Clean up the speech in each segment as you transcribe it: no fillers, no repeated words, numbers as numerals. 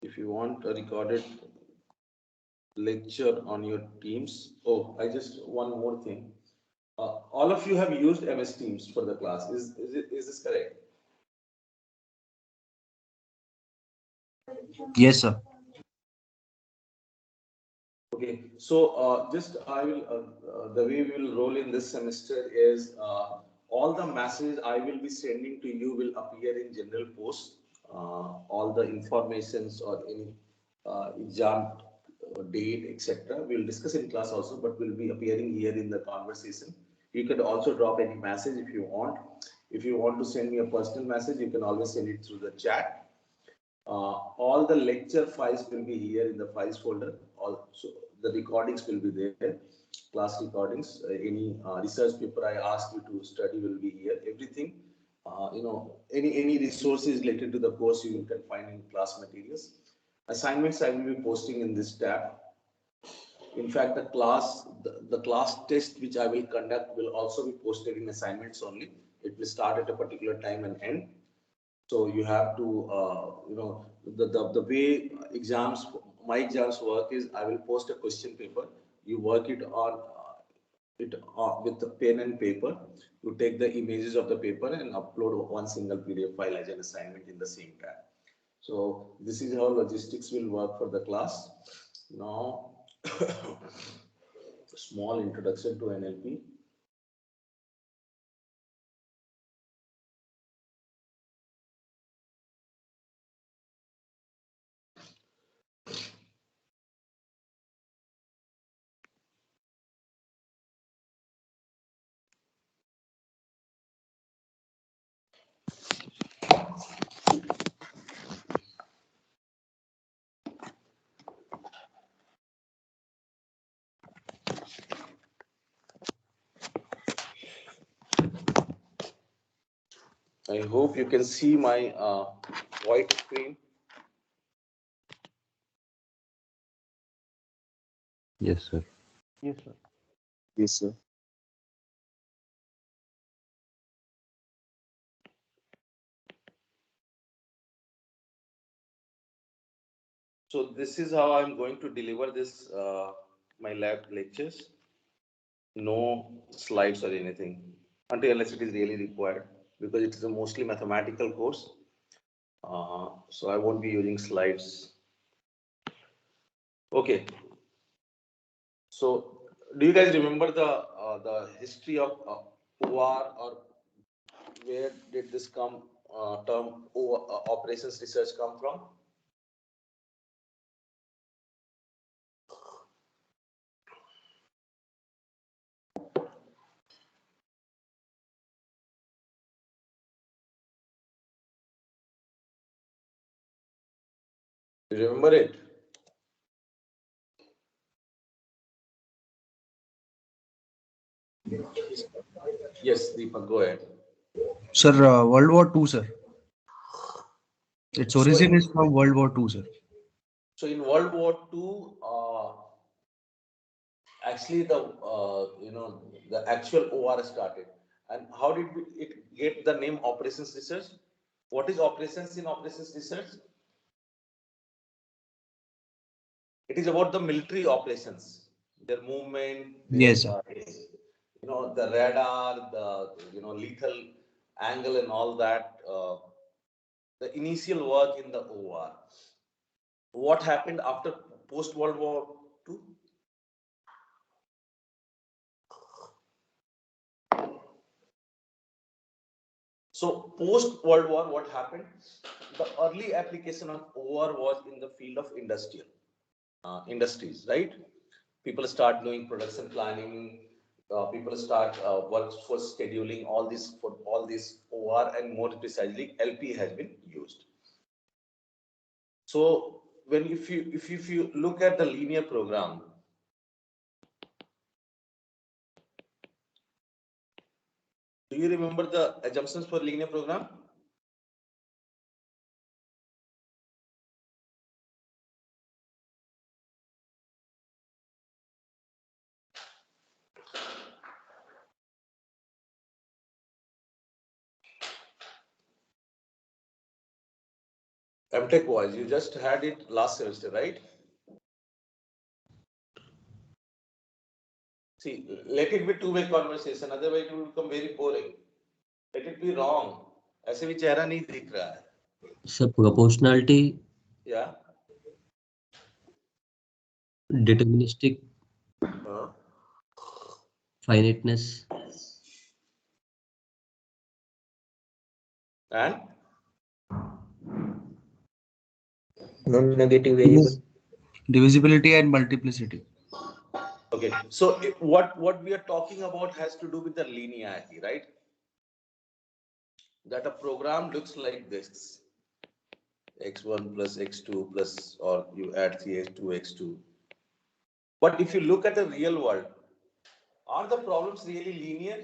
If you want a recorded lecture on your Teams. Oh, I just one more thing. All of you have used MS Teams for the class. Is this correct? Yes, sir. Okay, so just I will the way we will roll in this semester is all the messages I will be sending to you will appear in general posts. All the informations or any exam date, etc. We will discuss in class also, but will be appearing here in the conversation. You can also drop any message if you want. If you want to send me a personal message, you can always send it through the chat. All the lecture files will be here in the files folder. Also, the recordings will be there, class recordings. Any research paper I asked you to study will be here. Everything, any resources related to the course you can find in class materials. Assignments I will be posting in this tab. In fact, the class test which I will conduct will also be posted in assignments only. It will start at a particular time and end. So you have to, the way exams, my exams work is I will post a question paper. You work it on it with the pen and paper. You take the images of the paper and upload one single PDF file as an assignment in the same tab. So this is how logistics will work for the class. Now, small introduction to NLP. I hope you can see my white screen. Yes, sir. Yes, sir. Yes, sir. So this is how I'm going to deliver this my lab lectures. No slides or anything until unless it is really required because it is a mostly mathematical course. So I won't be using slides. Okay. So do you guys remember the history of OR or where did this come term operations research come from? Do you remember it? Yes, Deepak, go ahead. Sir, World War II, sir. Its So origin in is from World War II, sir. so in World War II, actually the actual OR started. And how did it get the name Operations Research? What is operations in Operations Research? It is about the military operations, their movement, their Yes, sir. the radar, the lethal angle and all that. The initial work in the OR. What happened after post World War II? So post World War, what happened? The early application of OR was in the field of industries, right? People start doing production planning. People start workforce scheduling. All this for all this OR and more precisely LP has been used. So when if you look at the linear program, do you remember the assumptions for linear program? MTech boys, you just had it last semester, right? See, let it be two-way conversation, otherwise it will become very boring. Let it be wrong. ऐसे भी चेहरा नहीं दिख रहा है. Sir, proportionality, Yeah. deterministic finiteness, And non-negative variable. Divisibility and multiplicity. okay, so what we are talking about has to do with the linearity, right? That a program looks like this: x1 plus x2 plus, or you add 3x2 x2. But if you look at the real world, are the problems really linear?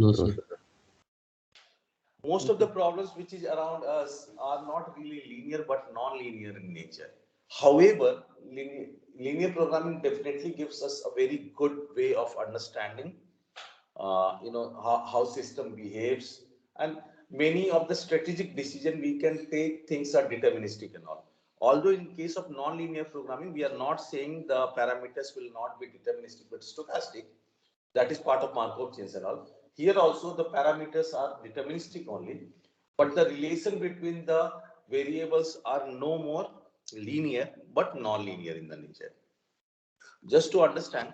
no sir. Most of the problems which is around us are not really linear but non-linear in nature. However, linear programming definitely gives us a very good way of understanding, how system behaves, and many of the strategic decision we can take things are deterministic and all. Although in case of non-linear programming, we are not saying the parameters will not be deterministic but stochastic. That is part of Markov chains and all. Here also the parameters are deterministic only, but the relation between the variables are no more linear but non-linear in the nature. Just to understand,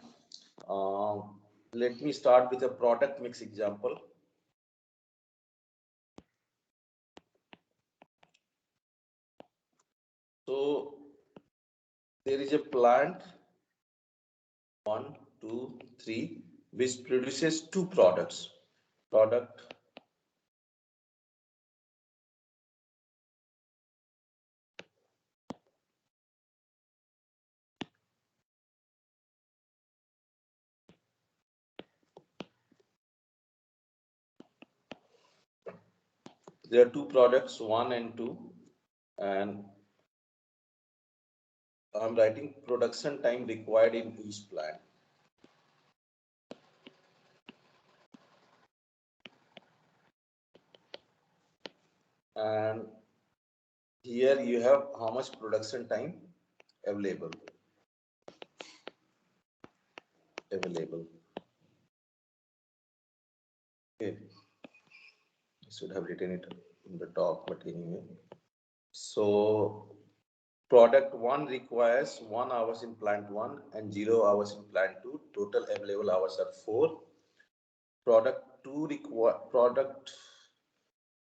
let me start with a product mix example. So there is a plant 1, 2, 3 which produces two products. Product there are two products, 1 and 2, and I'm writing production time required in each plant. And here you have how much production time available. Okay, I should have written it in the top, but anyway. So product 1 requires 1 hours in plant 1 and 0 hours in plant 2. Total available hours are 4. Product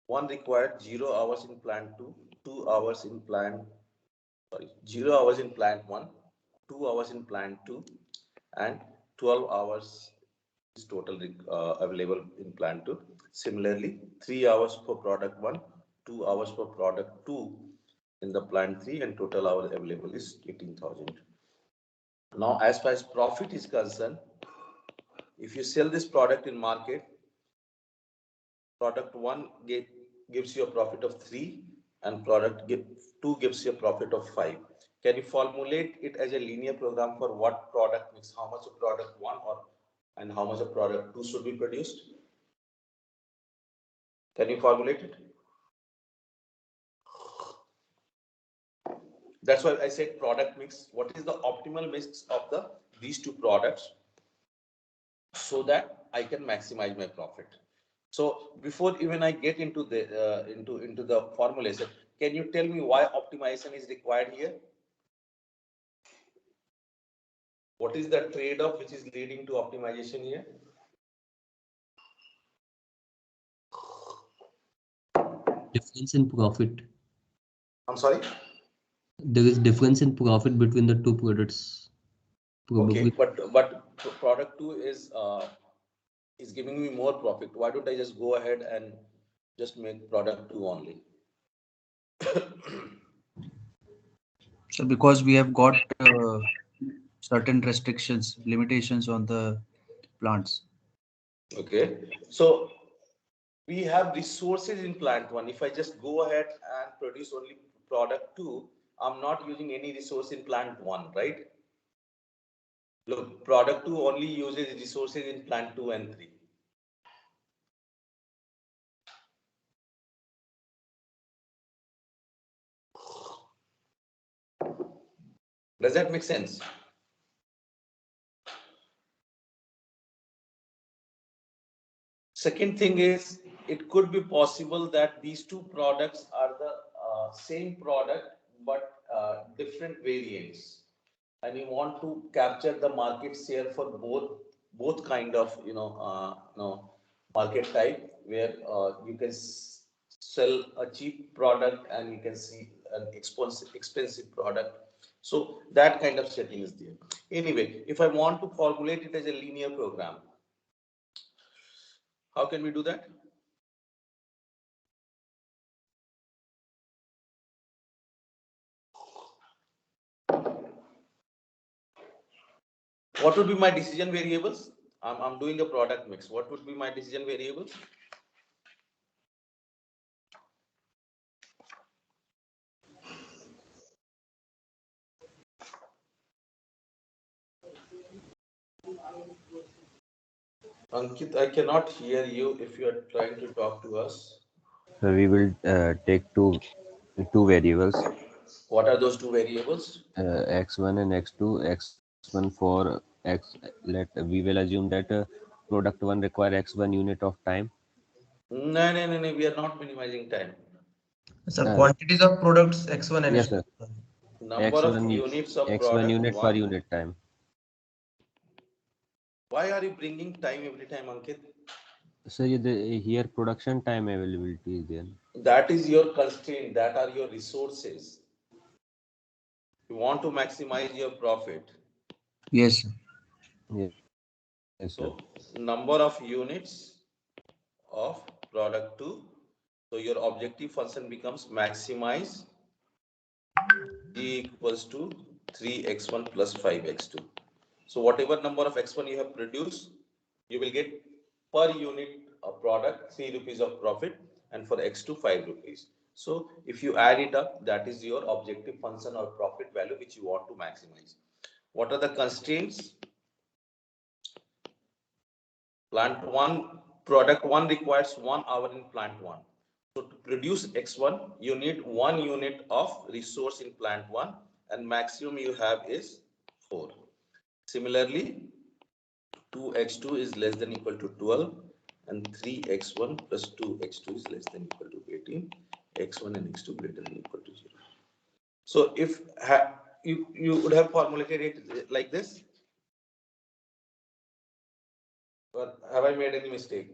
1 required 0 hours in plant 2, 0 hours in plant 1, 2 hours in plant 2, and 12 hours is total available in plant 2. Similarly, 3 hours for product 1, 2 hours for product 2 in the plant 3, and total hours available is 18,000. Now, as far as profit is concerned, if you sell this product in market, product 1 gives you a profit of 3 and product 2 gives you a profit of 5. Can you formulate it as a linear program for what product mix, how much of product 1 and how much of product 2 should be produced? Can you formulate it? That's why I said product mix. What is the optimal mix of these two products so that I can maximize my profit? So before even I get into the into the formulation, can you tell me why optimization is required here? What is the trade-off which is leading to optimization here? Difference in profit. I'm sorry? There is difference in profit between the two products. Probably. Okay, but product 2 is giving me more profit. Why don't I just go ahead and just make product 2 only? So because we have got certain restrictions, limitations on the plants. Okay, so we have resources in plant 1. If I just go ahead and produce only product 2, I'm not using any resource in plant 1, right? Look, product 2 only uses resources in plant 2 and 3. Does that make sense? Second thing is, it could be possible that these two products are the same product but different variants, and you want to capture the market share for both kind of market type, where you can sell a cheap product and you can see an expensive product. So that kind of setting is there. Anyway, if I want to formulate it as a linear program, how can we do that? What would be my decision variables? I'm doing a product mix. What would be my decision variables? Ankit, I cannot hear you if you are trying to talk to us. So we will take two variables, What are those two variables? x1 and x2. X1 for x. We will assume that product one require x1 unit of time. No, no, no, no. We are not minimizing time. So Uh, quantities of products X1 and yes, X2. sir. Number of X1 units of x1 product unit per one. unit time. Why are you bringing time every time, Ankit? So here production time availability is there. That is your constraint. That are your resources. You want to maximize your profit. Yes, sir. Yes, yes, sir. So number of units of product 2. So your objective function becomes maximize G equals to 3x1 plus 5x2. So whatever number of x1 you have produced, you will get per unit of product 3 rupees of profit, and for x2 5 rupees. So if you add it up, that is your objective function or profit value which you want to maximize. What are the constraints? Plant 1, product 1 requires 1 hour in plant 1. So to produce x1, you need 1 unit of resource in plant 1, and maximum you have is 4. Similarly, 2x2 is less than equal to 12, and 3x1 plus 2x2 is less than equal to 18. x1 and x2 greater than equal to 0. So if you would have formulated it like this, or have I made any mistake?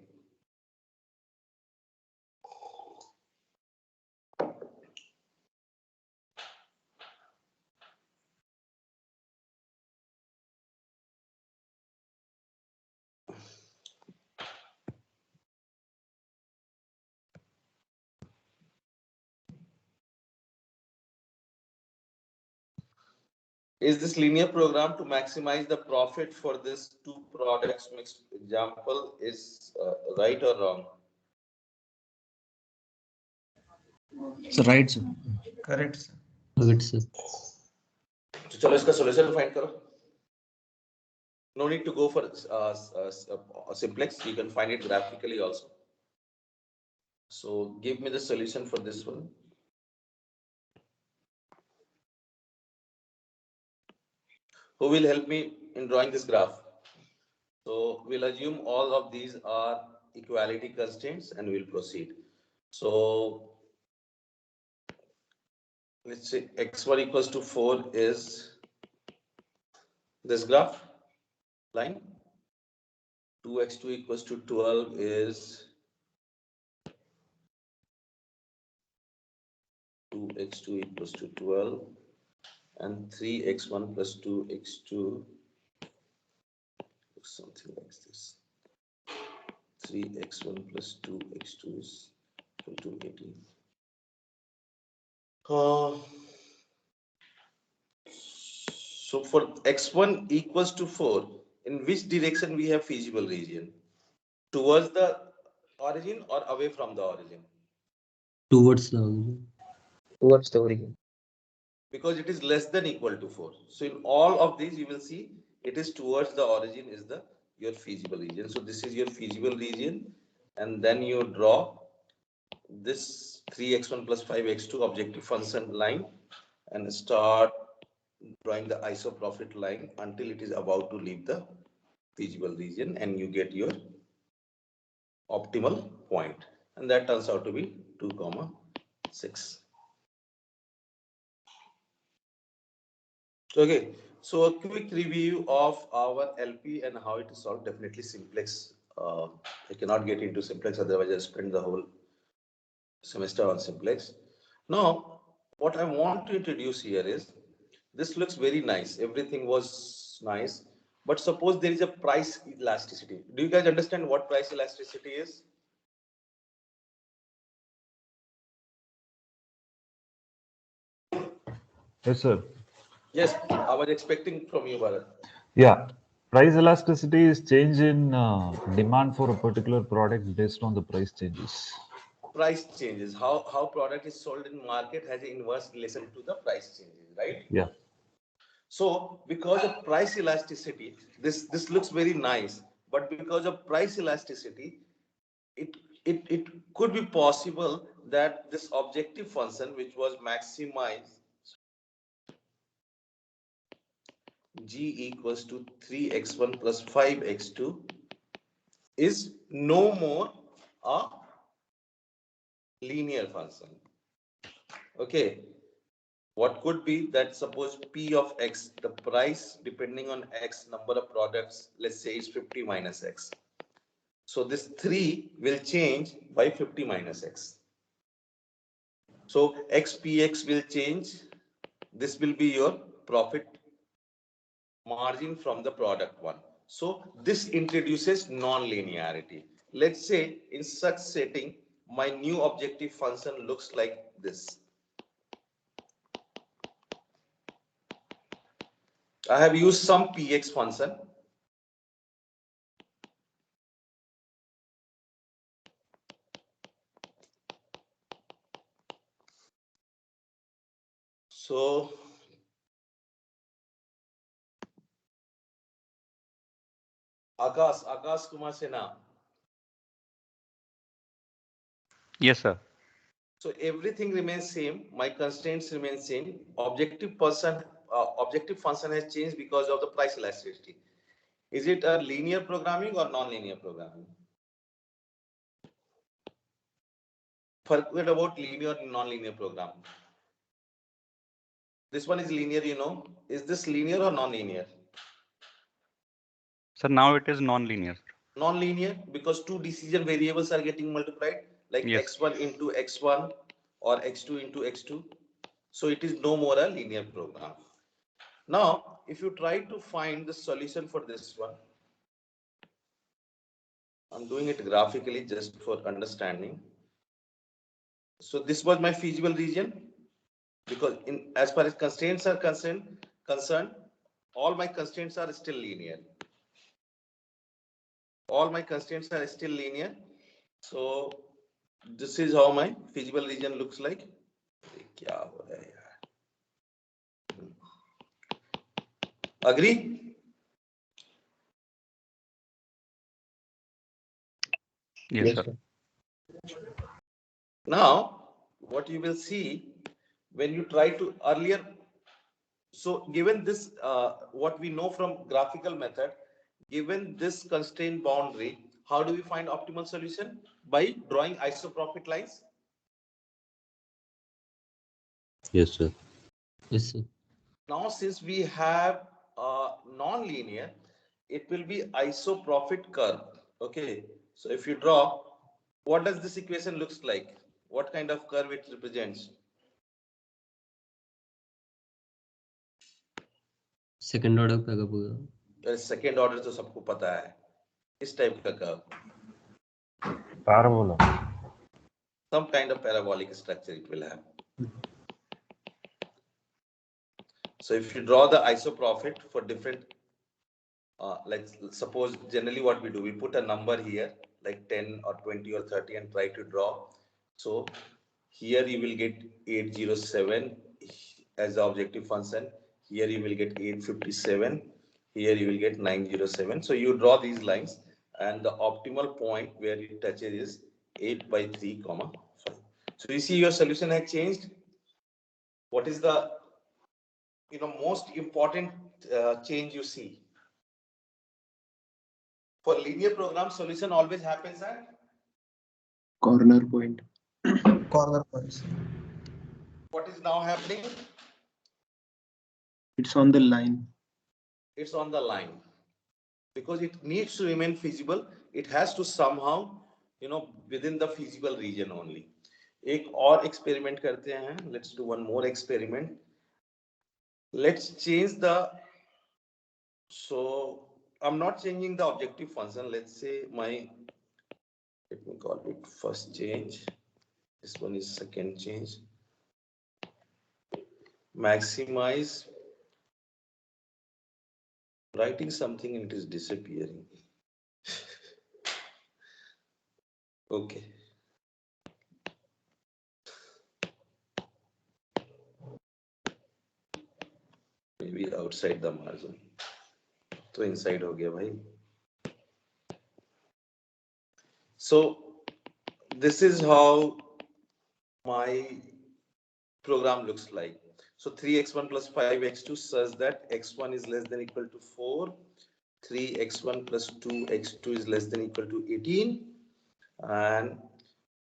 Is this linear program to maximize the profit for this two products mixed example is right or wrong? So right, sir. Correct, sir. Correct, sir. तो चलो इसका solution find करो. No need to go for simplex. You can find it graphically also. So give me the solution for this one. Who will help me in drawing this graph? So we'll assume all of these are equality constraints and we'll proceed. So let's say x1 equals to 4 is this graph line. 2x2 equals to 12 is 2x2 equals to 12, and 3x1 plus 2x2 something like this. 3x1 plus 2x2 is equal to 18. So for x1 equals to 4, in which direction we have feasible region? Towards the origin or away from the origin? Towards the origin. Towards the origin. Because it is less than equal to 4. So in all of these, you will see it is towards the origin is your feasible region. So this is your feasible region, and then you draw this 3x1 plus 5x2 objective function line and start drawing the iso profit line until it is about to leave the feasible region and you get your optimal point, and that turns out to be 2,6. Okay, so a quick review of our LP and how it is solved. Definitely simplex. I cannot get into simplex, otherwise I'll spend the whole semester on simplex. Now, what I want to introduce here is, this looks very nice. Everything was nice, but suppose there is a price elasticity. Do you guys understand what price elasticity is? Yes, sir. Yes, I was expecting from you, Bharat. Yeah. Price elasticity is change in demand for a particular product based on the price changes. Price changes. How product is sold in market has an inverse relation to the price changes, right? Yeah. So because of price elasticity, this looks very nice, but because of price elasticity, it it could be possible that this objective function, which was maximize g equals to 3x1 plus 5x2, is no more a linear function. Okay, what could be that? Suppose P of X, the price depending on X number of products, let's say is 50 minus X. So this 3 will change by 50 minus X. So XPX will change. This will be your profit margin from the product one. So this introduces non-linearity. Let's say in such setting, my new objective function looks like this. I have used some PX function. So Akash Kumar Sena. Yes, sir. So everything remains same. My constraints remain same. Objective function has changed because of the price elasticity. Is it a linear programming or non-linear programming? Forget about linear and non-linear programming. This one is linear, you know. Is this linear or non-linear? So now it is non-linear. Non-linear because two decision variables are getting multiplied, like Yes. x1 into x1 or x2 into x2. So it is no more a linear program. Now, if you try to find the solution for this one, I'm doing it graphically just for understanding. So this was my feasible region, because as far as constraints are concerned, all my constraints are still linear. All my constraints are still linear. So this is how my feasible region looks like. Agree? Yes, sir. Now, what you will see when you try to earlier, so given this, what we know from graphical method, given this constraint boundary, how do we find optimal solution? By drawing isoprofit lines. Yes, sir. Yes, sir. Now, since we have non-linear, it will be isoprofit curve. Okay, so if you draw, what does this equation looks like? What kind of curve it represents? Second order का कब होगा? Second order तो सबको पता है. इस type का curve. Parabola. Some kind of parabolic structure it will have. So if you draw the isoprofit for different, let's suppose generally what we do, we put a number here like 10 or 20 or 30 and try to draw. So here you will get 807 as the objective function. Here you will get 857. Here you will get 907. So you draw these lines, and the optimal point where it touches is 8 by 3, 5. So you see your solution has changed. What is the most important change you see. For linear program, solution always happens at Corner point. Corner points. what is now happening? It's on the line. It's on the line. Because it needs to remain feasible, it has to somehow, within the feasible region only. एक और experiment करते हैं. Let's do one more experiment. Let's change the, so I'm not changing the objective function. Let's say let me call it first change. This one is second change. Maximize. Writing something and it is disappearing. Okay. Maybe outside the margin. So inside ho gaya bhai. So this is how my program looks like. So 3x1 plus 5x2 says that x1 is less than equal to 4. 3x1 plus 2x2 is less than equal to 18. And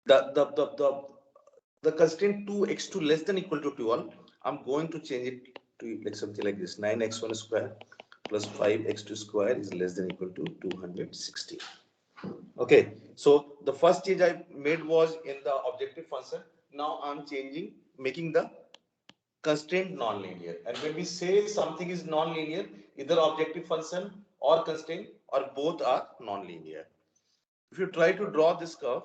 the constraint 2x2 less than equal to 12, I'm going to change it to like something like this. 9x1 square plus 5x2 square is less than equal to 260. Okay, so the first change I made was in the objective function. Now I'm making the constraint non-linear. And when we say something is non-linear, either objective function or constraint or both are non-linear. If you try to draw this curve,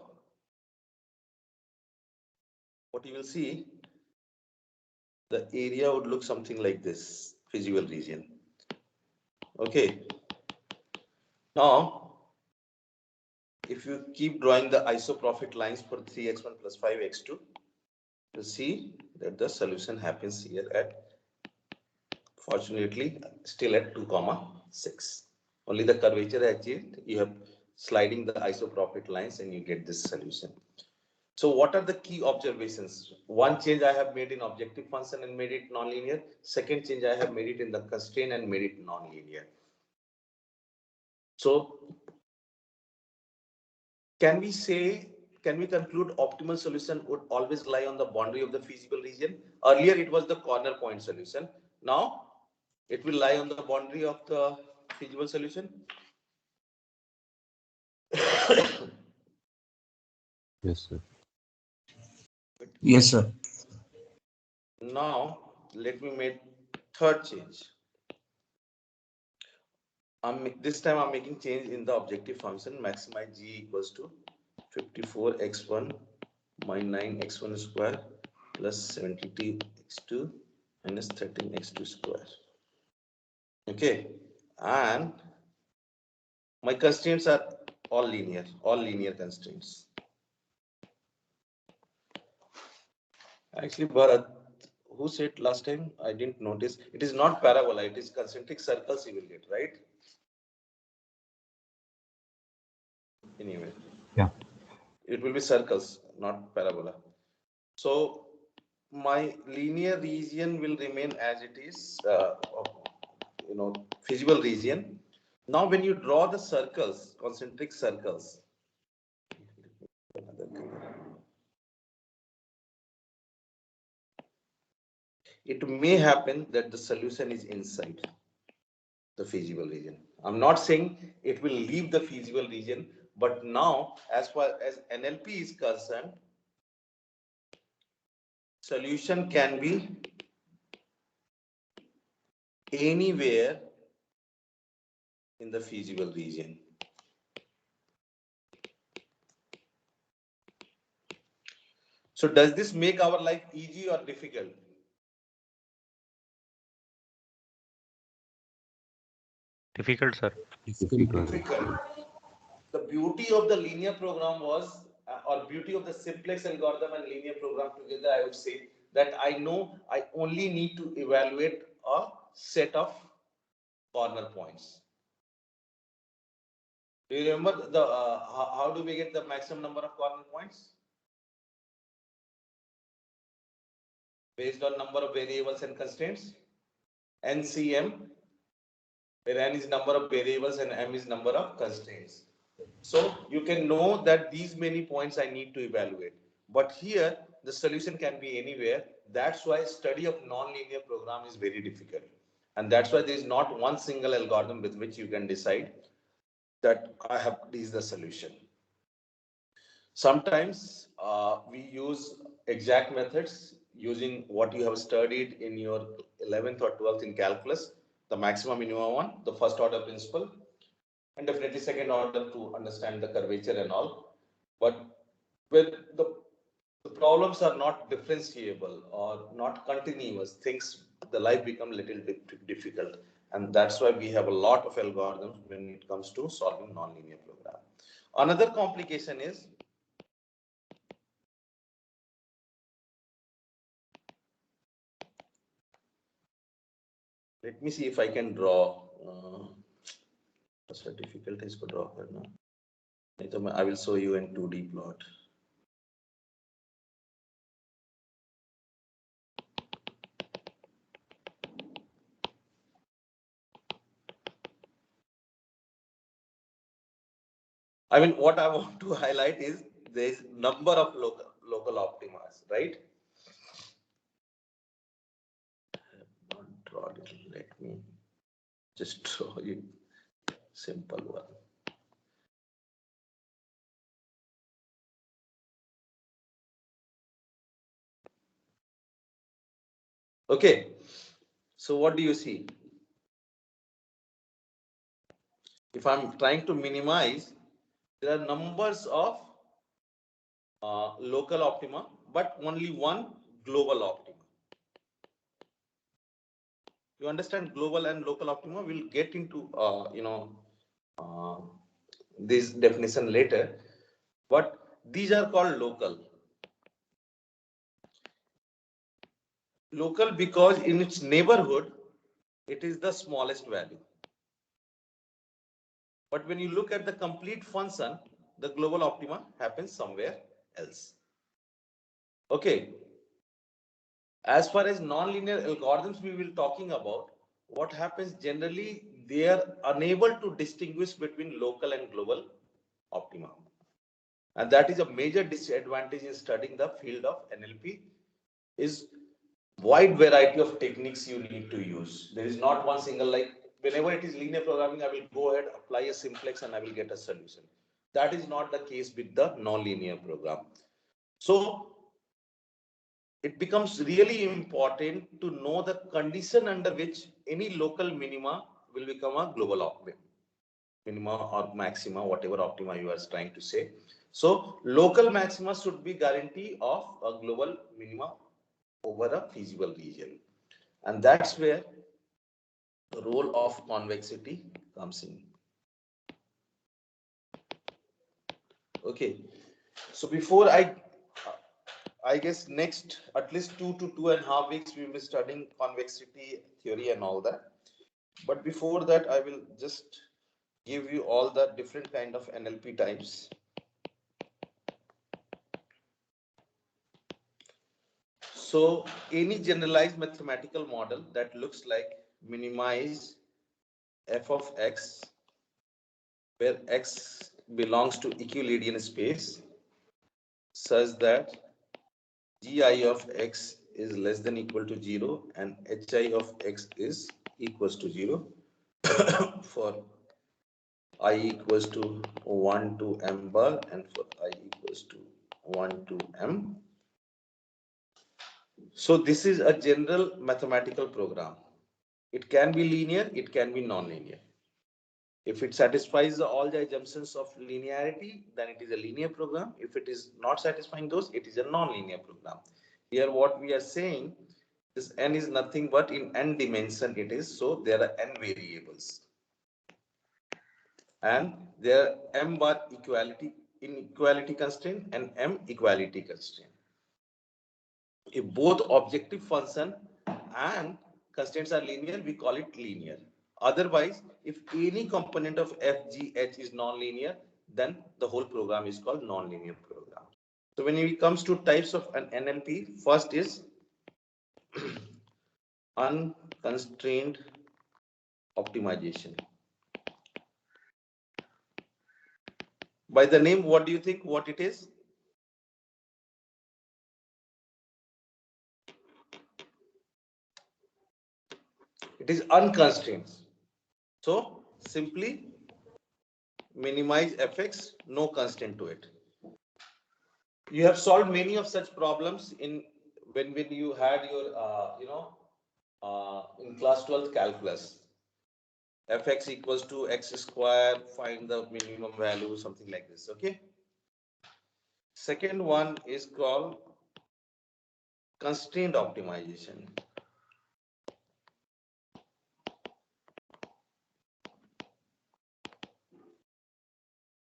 what you will see, the area would look something like this, feasible region. Okay. Now, if you keep drawing the isoprofit lines for 3x1 plus 5x2, you see that the solution happens here at, fortunately, still at 2,6. Only the curvature has changed. You have sliding the isoprofit lines and you get this solution. So what are the key observations? One change I have made in objective function and made it nonlinear. Second change I have made it in the constraint and made it nonlinear. So can we conclude optimal solution would always lie on the boundary of the feasible region? Earlier it was the corner point solution. Now it will lie on the boundary of the feasible solution. Yes, sir. Yes, sir. Now let me make third change. This time I'm making change in the objective function. Maximize g equals to 54x1 minus 9x1 square plus 72x2 minus 13x2 square. Okay, and my constraints are all linear constraints. Actually, Bharat, who said last time? I didn't notice. It is not parabola, it is concentric circles you will get, right? Anyway. Yeah. It will be circles, not parabola. So my linear region will remain as it is, feasible region. Now, when you draw the circles, concentric circles, it may happen that the solution is inside the feasible region. I'm not saying it will leave the feasible region, but now, as far as NLP is concerned, solution can be anywhere in the feasible region. So does this make our life easy or difficult? Difficult, sir. Difficult. The beauty of the linear program was, or beauty of the simplex algorithm and linear program together, I would say that I know I only need to evaluate a set of corner points. Do you remember the how do we get the maximum number of corner points? Based on number of variables and constraints? NCM, where n is number of variables and m is number of constraints. So you can know that these many points I need to evaluate. But here the solution can be anywhere. That's why study of non-linear program is very difficult. And that's why there is not one single algorithm with which you can decide that this is the solution. Sometimes we use exact methods using what you have studied in your 11th or 12th in calculus, the maximum minimum one, the first order principle, and definitely second order to understand the curvature and all. But when the problems are not differentiable or not continuous, the life become little difficult. And that's why we have a lot of algorithms when it comes to solving nonlinear program. Another complication is let me see if I can draw. Difficult is to draw करना. नहीं तो I will show you in 2D plot. I mean, what I want to highlight is there is number of local optimas, right? Not draw it. Let me just draw you simple one. Okay, so what do you see? If I'm trying to minimize, there are numbers of local optima, but only one global optima. You understand global and local optima? We'll get into this definition later, but these are called local. Local because in its neighborhood, it is the smallest value. But when you look at the complete function, the global optima happens somewhere else. Okay. As far as nonlinear algorithms we will talking about, what happens generally, they are unable to distinguish between local and global optima. And that is a major disadvantage in studying the field of NLP is wide variety of techniques you need to use. There is not one single, like whenever it is linear programming, I will go ahead, apply a simplex and I will get a solution. That is not the case with the non-linear program. So it becomes really important to know the condition under which any local minima will become a global optima, minima or maxima, whatever optima you are trying to say. So local maxima should be guarantee of a global minima over a feasible region. And that's where the role of convexity comes in. Okay. So before I guess next at least 2 to 2.5 weeks, we will be studying convexity theory and all that. But before that, I will just give you all the different kind of NLP types. So any generalized mathematical model that looks like minimize f of x, where x belongs to Euclidean space, such that gi of x is less than equal to 0 and hi of x is equals to 0 for I equals to 1 to m bar and for I equals to 1 to m. So this is a general mathematical program. It can be linear, it can be non-linear. If it satisfies all the assumptions of linearity, then it is a linear program. If it is not satisfying those, it is a non-linear program. Here what we are saying is n is nothing but in n dimension it is, so there are n variables. And there are m bar inequality constraint and m equality constraint. If both objective function and constraints are linear, we call it linear. Otherwise, if any component of f, g, h is non-linear, then the whole program is called non-linear program. So when it comes to types of an NLP, first is constrained optimization. By the name, what do you think what it is? It is unconstrained. So simply minimize fx, no constraint to it. You have solved many of such problems in when you had your in class 12th calculus. Fx equals to x square, find the minimum value, something like this. Okay. Second one is called constrained optimization.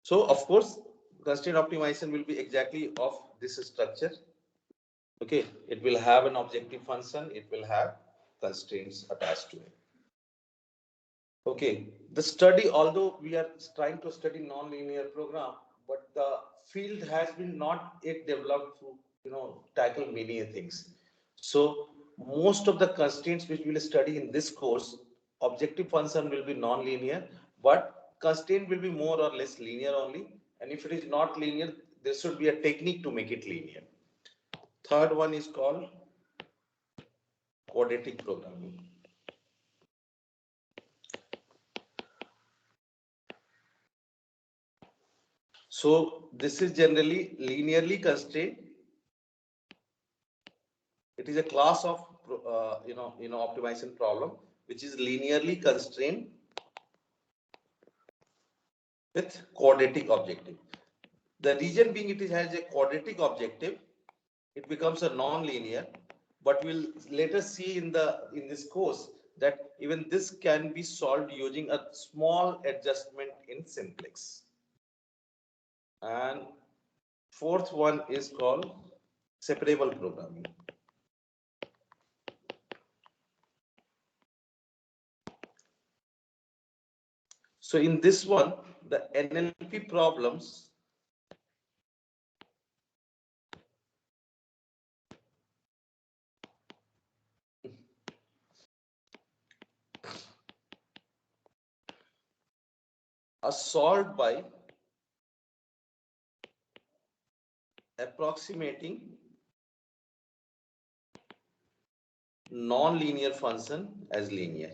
So of course, constraint optimization will be exactly of this structure. Okay, it will have an objective function, it will have constraints attached to it. Okay, the study, although we are trying to study non-linear program, but the field has been not yet developed to tackle many things. So most of the constraints which we will study in this course, objective function will be non-linear, but constraint will be more or less linear only. And if it is not linear, there should be a technique to make it linear. Third one is called quadratic programming. So this is generally linearly constrained. It is a class of optimization problem which is linearly constrained with quadratic objective. The reason being it has a quadratic objective, it becomes a non-linear. But we'll later see in this course that even this can be solved using a small adjustment in simplex. And fourth one is called separable programming. So in this one, the NLP problems are solved by approximating non-linear function as linear.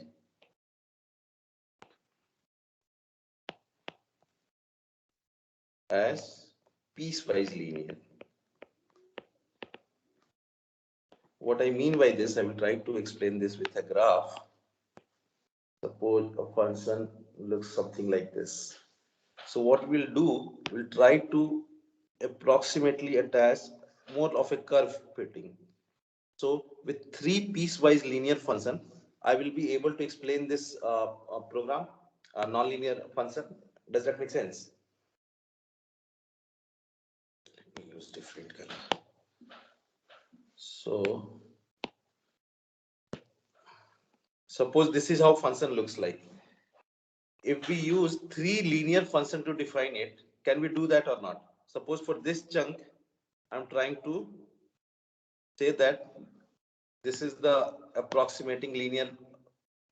As piecewise linear. What I mean by this, I will try to explain this with a graph. Suppose a function looks something like this. So what we'll do, we'll try to approximately attach more of a curve fitting. So with three piecewise linear function, I will be able to explain this program, non-linear function. Does that make sense? Let me use different color. So suppose this is how function looks like. If we use three linear function to define it, can we do that or not? Suppose for this chunk, I'm trying to say that this is the approximating linear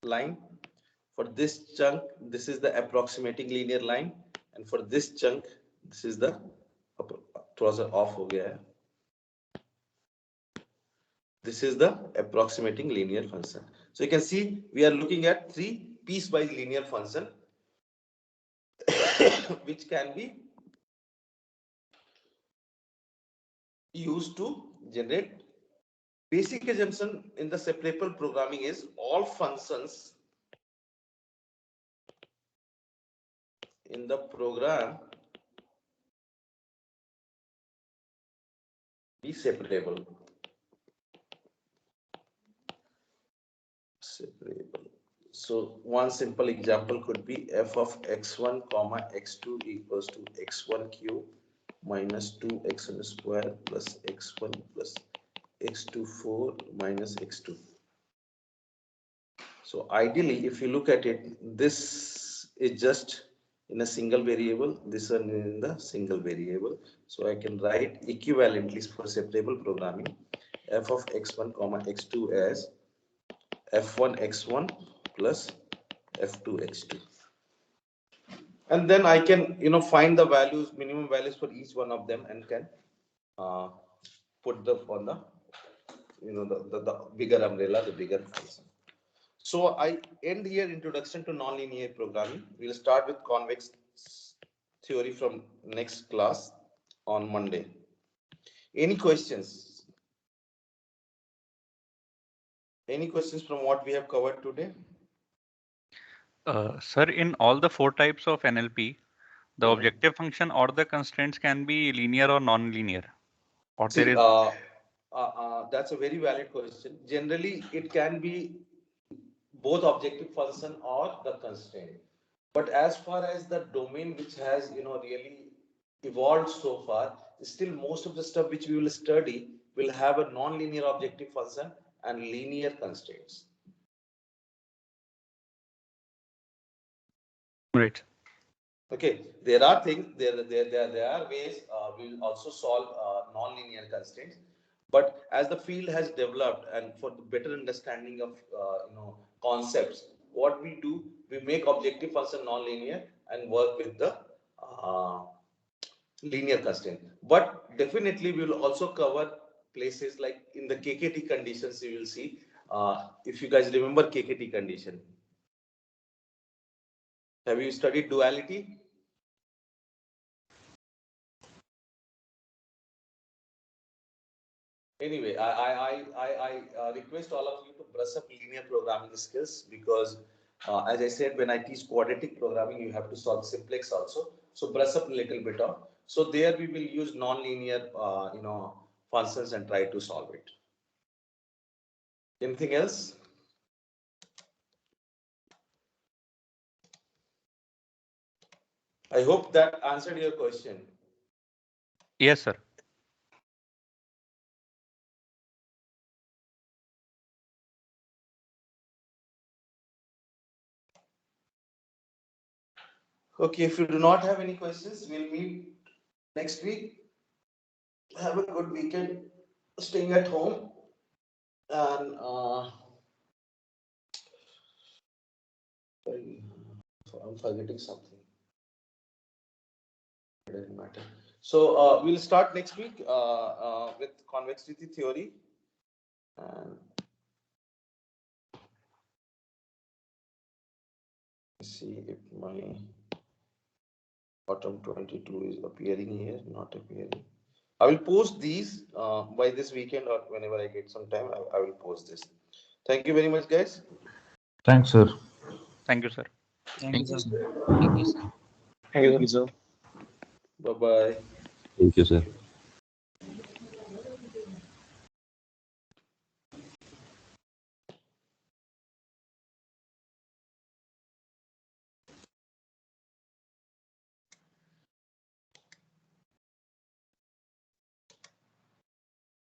line. For this chunk, this is the approximating linear line. And for this chunk, this is the off ho gaya hai. This is the approximating linear function. So you can see we are looking at three piecewise linear function which can be used to generate. Basic assumption in the separable programming is all functions in the program be separable. So one simple example could be f of x1 comma x2 equals to x1 cube minus 2x1 square plus x1 plus x2 4 minus x2. So ideally, if you look at it, this is just in a single variable, this one in the single variable. So I can write equivalently for separable programming f of x1 comma x2 as F1 x1 plus F2 x2. And then I can, find the values, minimum values for each one of them, and can put the on the, the bigger umbrella, the bigger function. So I end here introduction to nonlinear programming. We'll start with convex theory from next class on Monday. Any questions? Any questions from what we have covered today? Sir, in all the 4 types of NLP, the Mhm. objective function or the constraints can be linear or non-linear, or See, there is that's a very valid question. Generally, it can be both objective function or the constraint. But as far as the domain which has, really evolved so far, still most of the stuff which we will study will have a non-linear objective function and linear constraints. right. Okay, there are things, there are ways we'll also solve non-linear constraints. But as the field has developed and for the better understanding of concepts, what we do, we make objective function non-linear and work with the linear constraint. But definitely we will also cover places like in the KKT conditions. You will see if you guys remember KKT condition. Have you studied duality? Anyway, I request all of you to brush up linear programming skills, because as I said, when I teach quadratic programming, you have to solve simplex also. So brush up a little bit of. So there we will use non-linear, functions and try to solve it. Anything else? I hope that answered your question. Yes, sir. Okay, if you do not have any questions, we'll meet next week. Have a good weekend, staying at home, and I'm forgetting something. It doesn't matter. So we'll start next week with convexity theory. And see if my bottom 22 is appearing here, not appearing. I will post these by this weekend, or whenever I get some time, I will post this. Thank you very much, guys. Thanks, sir. Thank you, sir. Thank you, sir. Thank you, sir. Thank you, sir. Bye bye. Thank you, sir.